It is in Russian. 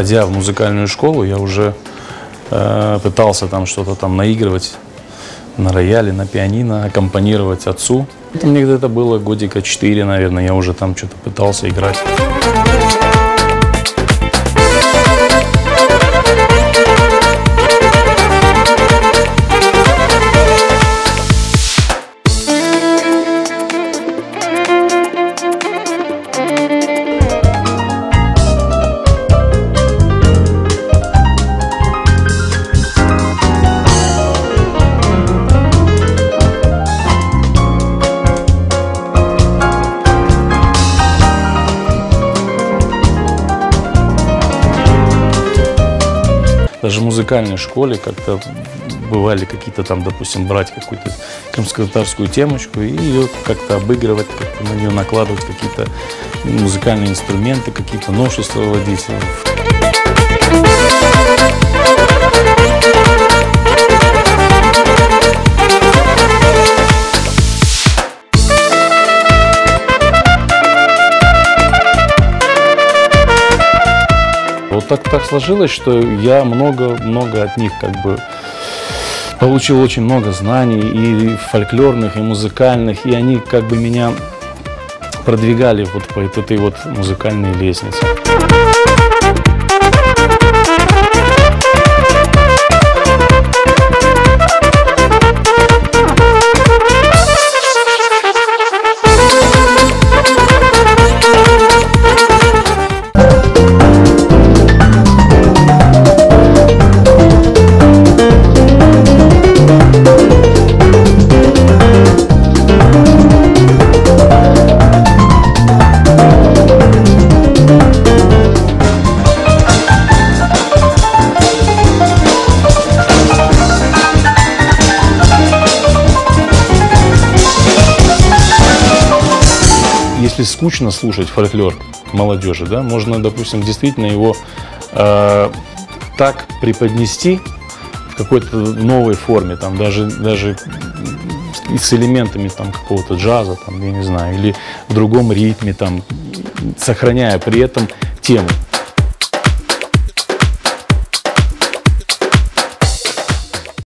ходя в музыкальную школу, я уже пытался там что-то там наигрывать на рояле, на пианино, аккомпанировать отцу. Это мне где-то было годика 4, наверное, я уже там что-то пытался играть. Даже в музыкальной школе как-то бывали какие-то там, допустим, брать какую-то консерваторскую темочку и ее как-то обыгрывать, как-то на нее накладывать какие-то музыкальные инструменты, какие-то новшества вводить. Вот так сложилось, что я много от них как бы получил очень много знаний и фольклорных, и музыкальных, и они как бы меня продвигали вот по этой вот музыкальной лестнице. Если скучно слушать фольклор молодежи, да, можно, допустим, действительно его так преподнести в какой-то новой форме, там, даже с элементами там, какого-то джаза, там, я не знаю, или в другом ритме, там, сохраняя при этом тему.